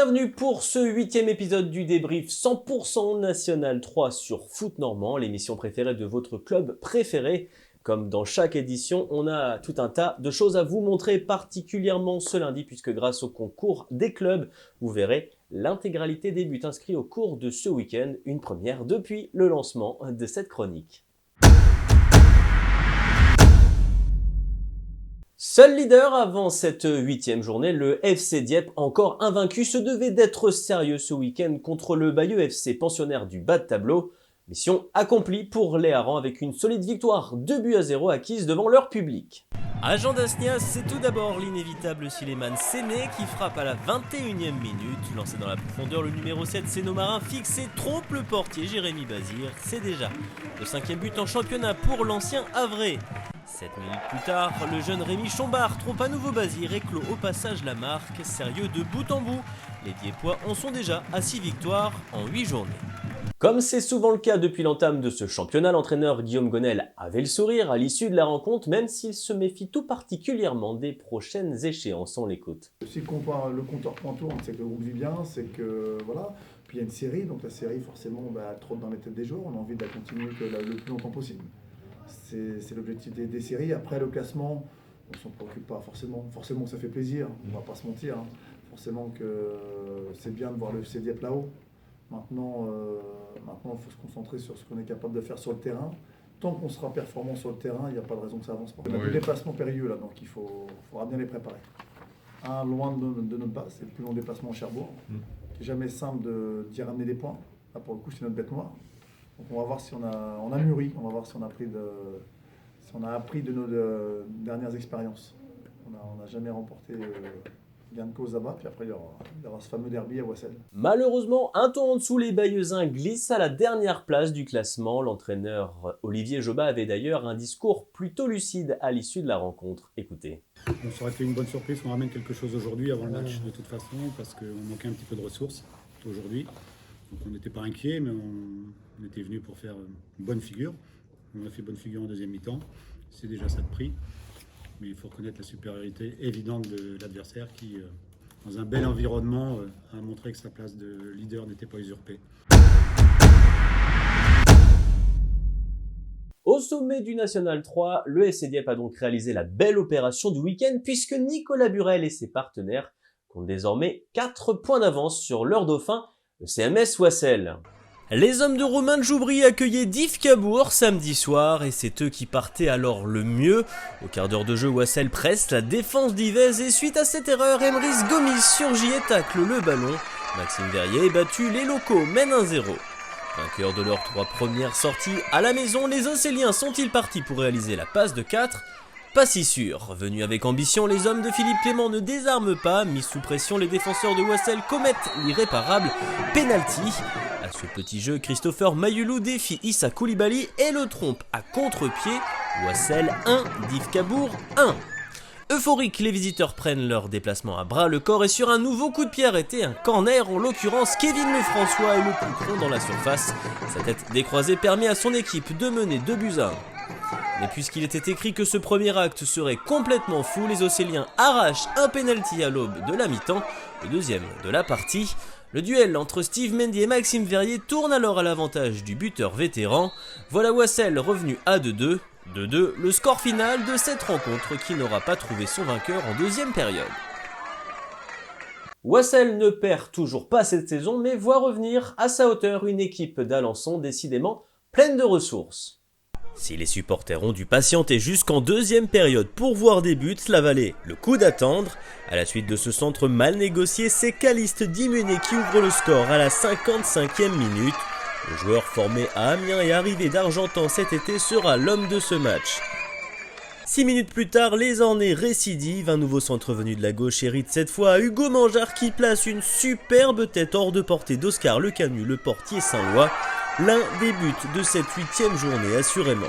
Bienvenue pour ce 8e épisode du débrief 100% National 3 sur Foot Normand, l'émission préférée de votre club préféré. Comme dans chaque édition, on a tout un tas de choses à vous montrer, particulièrement ce lundi, puisque grâce au concours des clubs, vous verrez l'intégralité des buts inscrits au cours de ce week-end, une première depuis le lancement de cette chronique. Seul leader avant cette 8e journée, le FC Dieppe, encore invaincu, se devait d'être sérieux ce week-end contre le Bayeux FC, pensionnaire du bas de tableau. Mission accomplie pour les Harengs avec une solide victoire 2-0 acquise devant leur public. À Jean d'Asnias, c'est tout d'abord l'inévitable Suleiman Séné qui frappe à la 21e minute. Lancé dans la profondeur, le numéro 7, Sénomarin, fixe et trompe le portier Jérémy Bazir. C'est déjà le 5e but en championnat pour l'ancien Havrais. 7 minutes plus tard, le jeune Rémi Chombard trompe à nouveau Bazir et clôt au passage la marque. Sérieux de bout en bout, les Diepois en sont déjà à 6 victoires en 8 journées. Comme c'est souvent le cas depuis l'entame de ce championnat, l'entraîneur Guillaume Gonel avait le sourire à l'issue de la rencontre, même s'il se méfie tout particulièrement des prochaines échéances. On l'écoute. Si le compteur point tourne, c'est que le groupe vit bien, c'est que voilà. Puis il y a une série, donc la série forcément elle trotte dans les têtes des joueurs, on a envie de la continuer le plus longtemps possible. C'est l'objectif des séries. Après le classement, on ne s'en préoccupe pas forcément. Forcément ça fait plaisir, on ne va pas se mentir. Forcément que c'est bien de voir le FC Dieppe là-haut. Maintenant, il faut se concentrer sur ce qu'on est capable de faire sur le terrain. Tant qu'on sera performant sur le terrain, il n'y a pas de raison que ça avance pas. On a des déplacements périlleux là, donc il faudra bien les préparer. Loin de notre base, c'est le plus long déplacement au Cherbourg. C'est jamais simple d'y ramener des points. Là, pour le coup, c'est notre bête noire. Donc on va voir si on a mûri, on va voir si on a appris de nos dernières expériences. On n'a jamais remporté gain de cause là-bas, puis après il y aura ce fameux derby à Wassel. Malheureusement, un ton en dessous, les Bayeuxins glissent à la dernière place du classement. L'entraîneur Olivier Jobat avait d'ailleurs un discours plutôt lucide à l'issue de la rencontre. Écoutez. On s'aurait fait une bonne surprise qu'on ramène quelque chose aujourd'hui avant le match de toute façon, parce qu'on manquait un petit peu de ressources aujourd'hui. Donc on n'était pas inquiet, mais on était venu pour faire une bonne figure. On a fait bonne figure en deuxième mi-temps, c'est déjà ça de prix. Mais il faut reconnaître la supériorité évidente de l'adversaire qui, dans un bel environnement, a montré que sa place de leader n'était pas usurpée. Au sommet du National 3, le FC Dieppe a donc réalisé la belle opération du week-end puisque Nicolas Burel et ses partenaires comptent désormais 4 points d'avance sur leur dauphin, le CMS Wassel. Les hommes de Romain Djoubri accueillaient Div Cabourg samedi soir et c'est eux qui partaient alors le mieux. Au quart d'heure de jeu, Wassel presse la défense d'Yvez et suite à cette erreur, Emrys Gomis surgit et tacle le ballon. Maxime Verrier est battu, les locaux mènent 1-0. Vainqueurs de leurs 3 premières sorties à la maison, les Océliens sont-ils partis pour réaliser la passe de 4 ? Pas si sûr. Venus avec ambition, les hommes de Philippe Clément ne désarment pas. Mis sous pression, les défenseurs de Wassel commettent l'irréparable penalty. À ce petit jeu, Christopher Mayulou défie Issa Koulibaly et le trompe à contre-pied. Wassel 1, Div Cabourg 1. Euphoriques, les visiteurs prennent leur déplacement à bras le corps et sur un nouveau coup de pied arrêté, un corner, en l'occurrence Kevin Lefrançois et le coup franc dans la surface. Sa tête décroisée permet à son équipe de mener 2-1. Mais puisqu'il était écrit que ce premier acte serait complètement fou, les Océliens arrachent un penalty à l'aube de la mi-temps, le deuxième de la partie. Le duel entre Steve Mendy et Maxime Verrier tourne alors à l'avantage du buteur vétéran. Voilà Wassel revenu à 2-2. 2-2, le score final de cette rencontre qui n'aura pas trouvé son vainqueur en deuxième période. Wassel ne perd toujours pas cette saison, mais voit revenir à sa hauteur une équipe d'Alençon décidément pleine de ressources. Si les supporters ont dû patienter jusqu'en deuxième période pour voir des buts, cela valait le coup d'attendre. À la suite de ce centre mal négocié, c'est Caliste Dimuné qui ouvre le score à la 55e minute. Le joueur formé à Amiens et arrivé d'Argentan cet été sera l'homme de ce match. 6 minutes plus tard, les Ornais récidivent, un nouveau centre venu de la gauche hérite cette fois à Hugo Mangeard qui place une superbe tête hors de portée d'Oscar Lecanu, le portier saint-lois. L'un des buts de cette 8e journée assurément.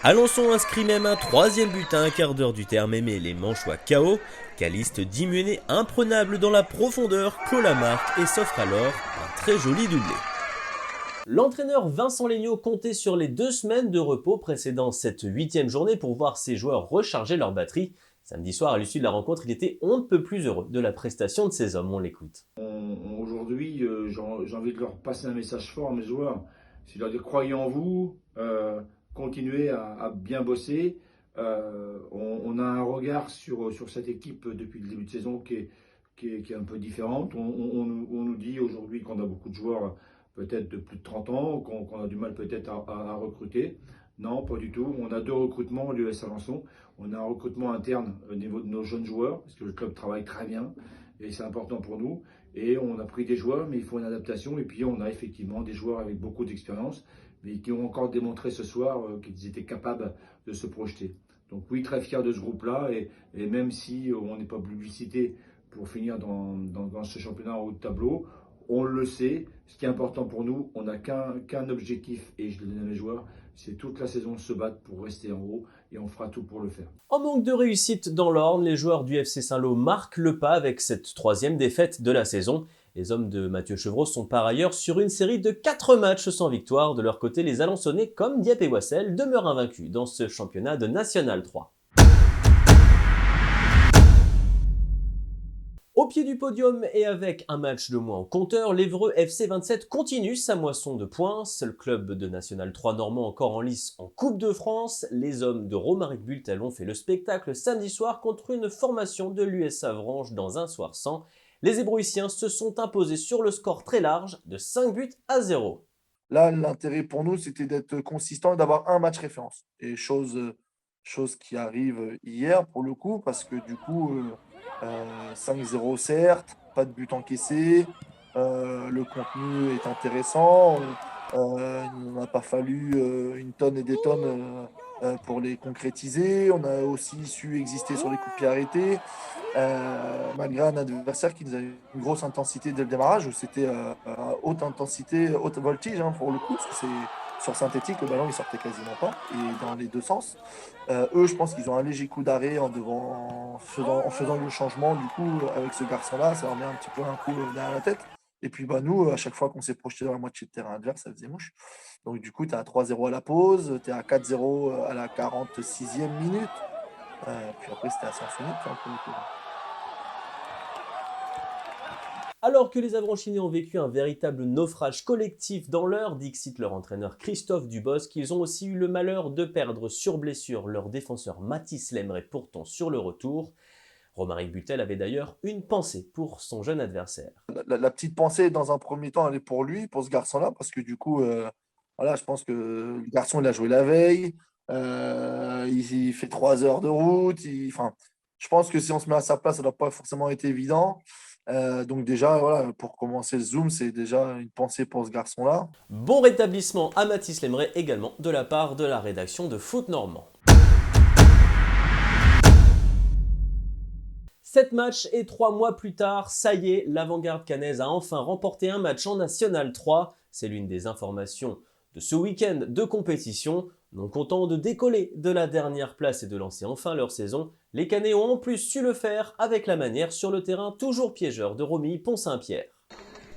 Alençon inscrit même un 3e but à un quart d'heure du terme et met les Manchois KO. Caliste Dimuné imprenable dans la profondeur, clôt la marque et s'offre alors un très joli doublé. L'entraîneur Vincent Legnaud comptait sur les 2 semaines de repos précédant cette 8e journée pour voir ses joueurs recharger leur batterie. Samedi soir, à l'issue de la rencontre, il était on ne peut plus heureux de la prestation de ces hommes. On l'écoute. Aujourd'hui, j'ai envie de leur passer un message fort à mes joueurs. C'est de leur dire croyez en vous, continuez à bien bosser. On a un regard sur cette équipe depuis le début de saison qui est un peu différente. On nous dit aujourd'hui qu'on a beaucoup de joueurs peut-être de plus de 30 ans, qu'on a du mal peut-être à recruter. Non, pas du tout. On a 2 recrutements à l'US Alençon. On a un recrutement interne au niveau de nos jeunes joueurs, parce que le club travaille très bien et c'est important pour nous. Et on a pris des joueurs, mais il faut une adaptation. Et puis on a effectivement des joueurs avec beaucoup d'expérience, mais qui ont encore démontré ce soir qu'ils étaient capables de se projeter. Donc oui, très fier de ce groupe-là. Et même si on n'est pas publicité pour finir dans ce championnat en haut de tableau, on le sait. Ce qui est important pour nous, on n'a qu'un objectif, et je le donne à mes joueurs, c'est toute la saison de se battre pour rester en haut, et on fera tout pour le faire. En manque de réussite dans l'Orne, les joueurs du FC Saint-Lô marquent le pas avec cette 3e défaite de la saison. Les hommes de Mathieu Chevreau sont par ailleurs sur une série de 4 matchs sans victoire. De leur côté, les Alençonnais, comme Dieppe et Wassel, demeurent invaincus dans ce championnat de National 3. Au pied du podium et avec un match de moins au compteur, l'Évreux FC 27 continue sa moisson de points. Seul club de National 3 normand encore en lice en Coupe de France. Les hommes de Romaric Bultel ont fait le spectacle samedi soir contre une formation de l'US Avranches dans un soir sans. Les Ébrouissiens se sont imposés sur le score très large de 5-0. Là, l'intérêt pour nous, c'était d'être consistant et d'avoir un match référence. Et chose qui arrive hier pour le coup, parce que du coup, 5-0 certes, pas de but encaissé, le contenu est intéressant, il n'a pas fallu une tonne et des tonnes pour les concrétiser. On a aussi su exister sur les coups de pied arrêtés, malgré un adversaire qui nous a une grosse intensité dès le démarrage, où c'était haute intensité, haute voltige pour le coup, parce que c'est sur synthétique, le ballon il sortait quasiment pas, et dans les 2 sens. Eux, je pense qu'ils ont un léger coup d'arrêt en faisant le changement. Du coup, avec ce garçon-là, ça leur met un petit peu un coup derrière la tête. Et puis nous, à chaque fois qu'on s'est projeté dans la moitié de terrain adverse, ça faisait mouche. Donc du coup, tu es à 3-0 à la pause, tu es à 4-0 à la 46e minute. Puis après, c'était à sens unique pour le coup. Alors que les Avranchinais ont vécu un véritable naufrage collectif dans l'heure, dixit leur entraîneur Christophe Dubosc, ils ont aussi eu le malheur de perdre sur blessure leur défenseur Mathis Lemray, pourtant sur le retour. Romaric Bultel avait d'ailleurs une pensée pour son jeune adversaire. La petite pensée, dans un premier temps, elle est pour lui, pour ce garçon-là, parce que du coup, je pense que le garçon, il a joué la veille, il fait 3 heures de route, je pense que si on se met à sa place, ça ne doit pas forcément être évident. Donc déjà, pour commencer le Zoom, c'est déjà une pensée pour ce garçon-là. Bon rétablissement à Mathis Lemray également de la part de la rédaction de Foot Normand. 7 matchs et 3 mois plus tard, ça y est, l'Avant-Garde Caennaise a enfin remporté un match en National 3. C'est l'une des informations de ce week-end de compétition. Non contents de décoller de la dernière place et de lancer enfin leur saison, les Caennais ont en plus su le faire avec la manière sur le terrain toujours piégeur de Romy Pont-Saint-Pierre.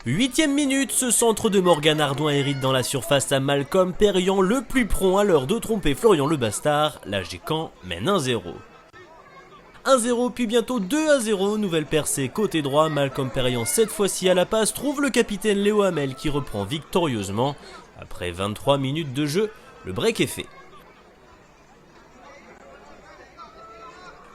8e minute, ce centre de Morgan Ardouin hérite dans la surface à Malcolm Perriand, le plus prompt à l'heure de tromper Florian Le Bastard. L'AG Caen mène 1-0. 1-0 puis bientôt 2-0, nouvelle percée côté droit, Malcolm Perriand cette fois-ci à la passe trouve le capitaine Léo Hamel qui reprend victorieusement. Après 23 minutes de jeu, le break est fait.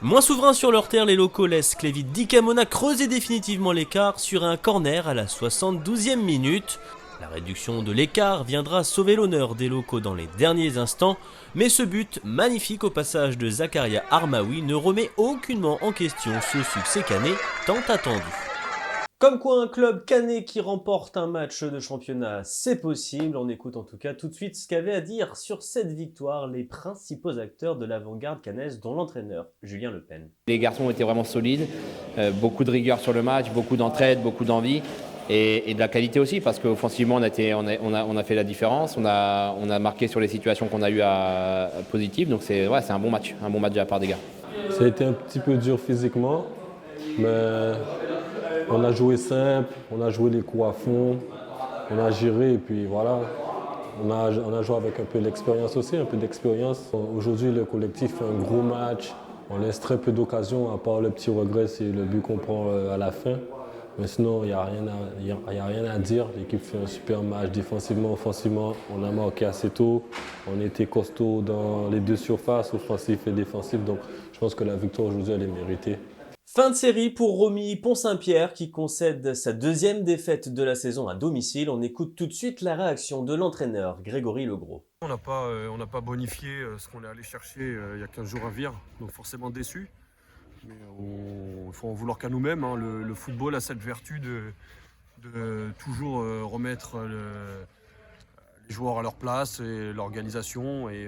Moins souverains sur leur terre, les locaux laissent Clévit Dicamona creuser définitivement l'écart sur un corner à la 72e minute. La réduction de l'écart viendra sauver l'honneur des locaux dans les derniers instants, mais ce but, magnifique au passage de Zakaria Armaoui, ne remet aucunement en question ce succès caennais tant attendu. Comme quoi un club caennais qui remporte un match de championnat, c'est possible. On écoute en tout cas tout de suite ce qu'avaient à dire sur cette victoire les principaux acteurs de l'avant-garde caennaise, dont l'entraîneur Julien Le Pen. Les garçons étaient vraiment solides, beaucoup de rigueur sur le match, beaucoup d'entraide, beaucoup d'envie et de la qualité aussi parce qu'offensivement on a fait la différence, on a marqué sur les situations qu'on a eues positives, donc c'est un bon match de la part des gars. Ça a été un petit peu dur physiquement, mais on a joué simple, on a joué les coups à fond, on a géré et puis voilà. On a joué avec un peu d'expérience aussi, un peu d'expérience. Aujourd'hui, le collectif fait un gros match. On laisse très peu d'occasions, à part le petit regret, c'est le but qu'on prend à la fin. Mais sinon, il n'y a rien à dire. L'équipe fait un super match défensivement, offensivement. On a marqué assez tôt. On était costaud dans les deux surfaces, offensif et défensif. Donc je pense que la victoire aujourd'hui, elle est méritée. Fin de série pour Romy Pont-Saint-Pierre qui concède sa deuxième défaite de la saison à domicile. On écoute tout de suite la réaction de l'entraîneur Grégory Legros. On n'a pas bonifié ce qu'on est allé chercher il y a 15 jours à Vire, donc forcément déçu. Mais il faut en vouloir qu'à nous-mêmes. Hein. Le football a cette vertu de toujours remettre les joueurs à leur place et l'organisation. Et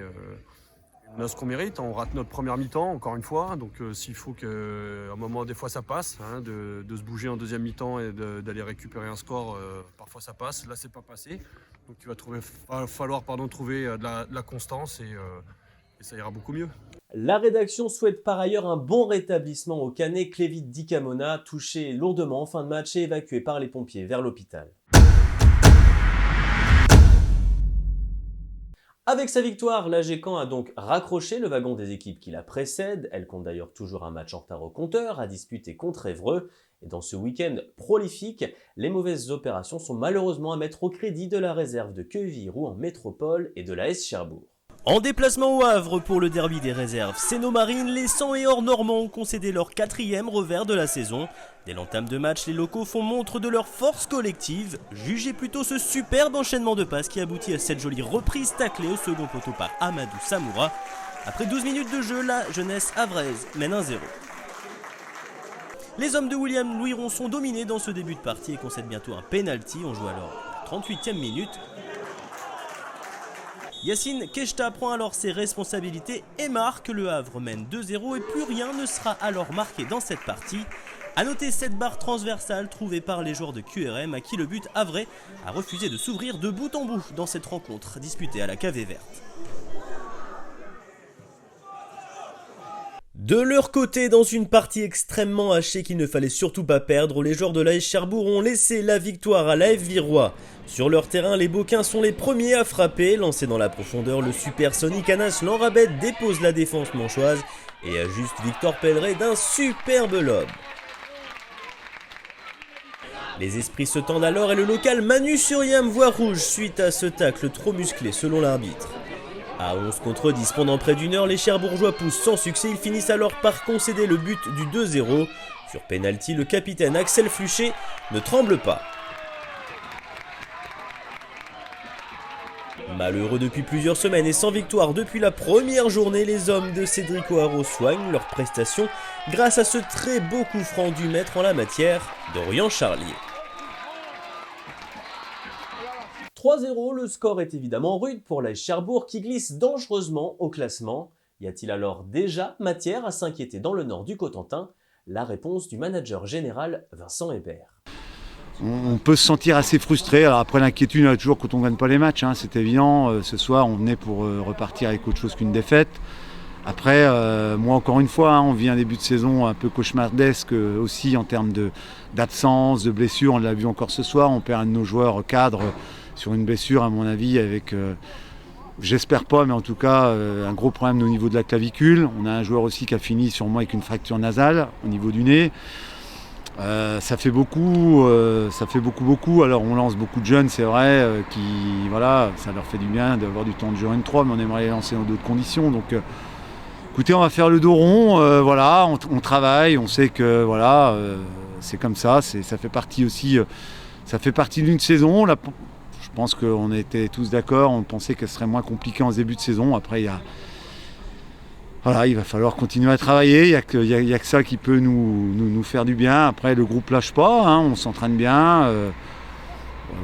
on a ce qu'on mérite. On rate notre première mi-temps, encore une fois. Donc s'il faut qu'à un moment, des fois, ça passe. Hein, de se bouger en deuxième mi-temps et d'aller récupérer un score, parfois ça passe. Là, c'est pas passé. Donc il va falloir trouver de la constance et ça ira beaucoup mieux. La rédaction souhaite par ailleurs un bon rétablissement au Canet Clévit Dicamona, touché lourdement en fin de match et évacué par les pompiers vers l'hôpital. Avec sa victoire, l'AG Caen a donc raccroché le wagon des équipes qui la précèdent. Elle compte d'ailleurs toujours un match en retard au compteur à disputer contre Évreux. Et dans ce week-end prolifique, les mauvaises opérations sont malheureusement à mettre au crédit de la réserve de Quevilly-Rouen en métropole et de l'AS Cherbourg. En déplacement au Havre pour le derby des réserves, c'est nos marines, les 100 et or normands ont concédé leur 4e revers de la saison. Dès l'entame de match, les locaux font montre de leur force collective. Jugez plutôt ce superbe enchaînement de passes qui aboutit à cette jolie reprise taclée au second poteau par Amadou Samoura. Après 12 minutes de jeu, la jeunesse havraise mène 1-0. Les hommes de William Louiron sont dominés dans ce début de partie et concèdent bientôt un penalty. On joue alors à la 38e minute. Yacine Keshta prend alors ses responsabilités et marque. Le Havre mène 2-0 et plus rien ne sera alors marqué dans cette partie. A noter cette barre transversale trouvée par les joueurs de QRM à qui le but havrais a refusé de s'ouvrir de bout en bout dans cette rencontre disputée à la Cavée Verte. De leur côté, dans une partie extrêmement hachée qu'il ne fallait surtout pas perdre, les joueurs de l'AS Cherbourg ont laissé la victoire à l'AF Virois. Sur leur terrain, les Beauquins sont les premiers à frapper. Lancé dans la profondeur, le supersonique Anas Lanrabet dépose la défense manchoise et ajuste Victor Pelleret d'un superbe lob. Les esprits se tendent alors et le local Manu Suriam voit rouge suite à ce tacle trop musclé selon l'arbitre. À 11 contre 10 pendant près d'une heure, les Cherbourgeois poussent sans succès. Ils finissent alors par concéder le but du 2-0. Sur pénalty, le capitaine Axel Fluchet ne tremble pas. Malheureux depuis plusieurs semaines et sans victoire depuis la première journée, les hommes de Cédric O'Haraud soignent leur prestation grâce à ce très beau coup franc du maître en la matière, Dorian Charlier. 3-0, le score est évidemment rude pour l'AS Cherbourg qui glisse dangereusement au classement. Y a-t-il alors déjà matière à s'inquiéter dans le nord du Cotentin? La réponse du manager général Vincent Hébert. On peut se sentir assez frustré. Alors après, l'inquiétude, il y en a toujours quand on ne gagne pas les matchs, hein, c'est évident. Ce soir, on venait pour repartir avec autre chose qu'une défaite. Après, moi, encore une fois, on vit un début de saison un peu cauchemardesque aussi en termes d'absence, de blessures. On l'a vu encore ce soir. On perd un de nos joueurs cadres sur une blessure, à mon avis, avec, j'espère pas, mais en tout cas, un gros problème au niveau de la clavicule. On a un joueur aussi qui a fini sûrement avec une fracture nasale au niveau du nez. Ça fait beaucoup. Alors on lance beaucoup de jeunes, c'est vrai, qui, voilà, ça leur fait du bien d'avoir du temps de jeu en N3, mais on aimerait les lancer dans d'autres conditions. Donc, écoutez, on va faire le dos rond. Voilà, on travaille. On sait que voilà, c'est comme ça. Ça fait partie aussi. Ça fait partie d'une saison. Là, je pense qu'on était tous d'accord. On pensait qu'elle serait moins compliquée en ce début de saison. Après, il va falloir continuer à travailler, il n'y a que ça qui peut nous faire du bien. Après, le groupe lâche pas, hein, on s'entraîne bien.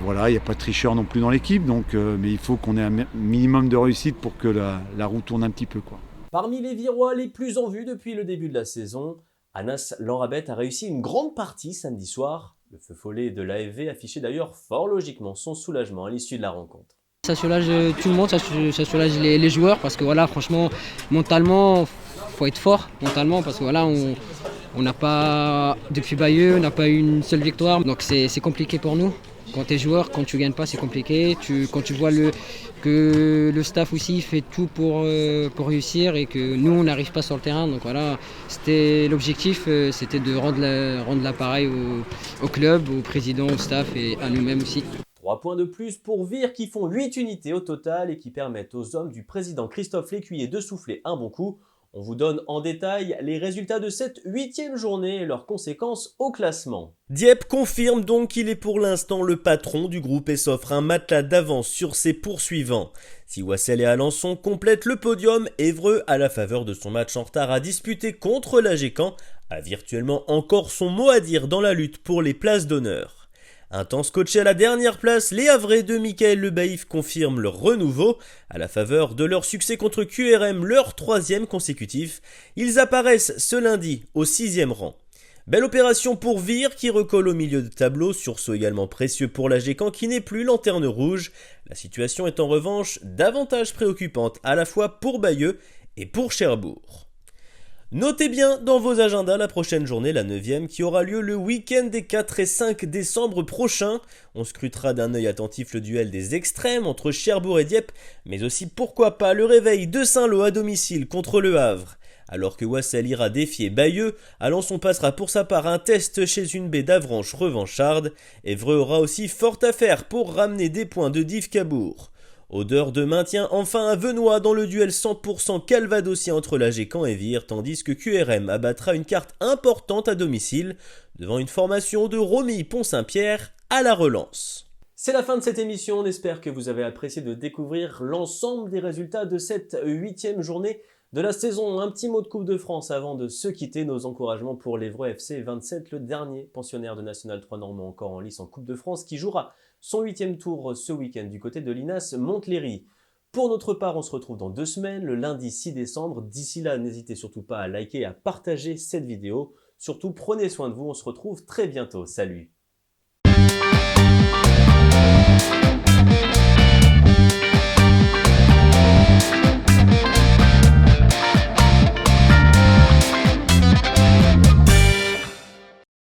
Voilà, il n'y a pas de tricheur non plus dans l'équipe, donc, mais il faut qu'on ait un minimum de réussite pour que la roue tourne un petit peu, quoi. Parmi les Virois les plus en vue depuis le début de la saison, Anas Lanrabet a réussi une grande partie samedi soir. Le feu follet de l'AFV affichait d'ailleurs fort logiquement son soulagement à l'issue de la rencontre. Ça soulage tout le monde, ça soulage les joueurs parce que voilà, franchement, mentalement, faut être fort mentalement parce que voilà, on n'a pas, depuis Bayeux, on n'a pas eu une seule victoire, donc c'est compliqué pour nous. Quand tu es joueur, quand tu gagnes pas, c'est compliqué. Quand tu vois que le staff aussi fait tout pour réussir et que nous, on n'arrive pas sur le terrain. Donc voilà, l'objectif, c'était de rendre l'appareil au club, au président, au staff et à nous-mêmes aussi. 3 points de plus pour Vire qui font 8 unités au total et qui permettent aux hommes du président Christophe Lécuyer de souffler un bon coup. On vous donne en détail les résultats de cette 8e journée et leurs conséquences au classement. Dieppe confirme donc qu'il est pour l'instant le patron du groupe et s'offre un matelas d'avance sur ses poursuivants. Si Wassel et Alençon complètent le podium, Évreux, à la faveur de son match en retard à disputer contre l'AGECAM, a virtuellement encore son mot à dire dans la lutte pour les places d'honneur. Intense coachés à la dernière place, les Havrais de Michael Le Baïf confirment leur renouveau. À la faveur de leur succès contre QRM, leur 3e consécutif, ils apparaissent ce lundi au 6e rang. Belle opération pour Vire qui recolle au milieu de tableau, sursaut également précieux pour l'AGECAM qui n'est plus lanterne rouge. La situation est en revanche davantage préoccupante à la fois pour Bayeux et pour Cherbourg. Notez bien dans vos agendas la prochaine journée, la 9e, qui aura lieu le week-end des 4 et 5 décembre prochains. On scrutera d'un œil attentif le duel des extrêmes entre Cherbourg et Dieppe, mais aussi pourquoi pas le réveil de Saint-Lô à domicile contre Le Havre. Alors que Wassel ira défier Bayeux, Alençon passera pour sa part un test chez une baie d'Avranches revancharde. Évreux aura aussi fort à faire pour ramener des points de Div Cabourg. Odeur de maintien enfin à Venoy dans le duel 100% calvadosien entre l'AGECAM et Vire, tandis que QRM abattra une carte importante à domicile devant une formation de Romy Pont-Saint-Pierre à la relance. C'est la fin de cette émission, on espère que vous avez apprécié de découvrir l'ensemble des résultats de cette 8e journée de la saison. Un petit mot de Coupe de France avant de se quitter, nos encouragements pour l'Évreux FC 27, le dernier pensionnaire de National 3 normand encore en lice en Coupe de France qui jouera son 8e tour ce week-end du côté de l'INAS Montlhéry. Pour notre part, on se retrouve dans 2 semaines, le lundi 6 décembre. D'ici là, n'hésitez surtout pas à liker et à partager cette vidéo. Surtout, prenez soin de vous, on se retrouve très bientôt. Salut!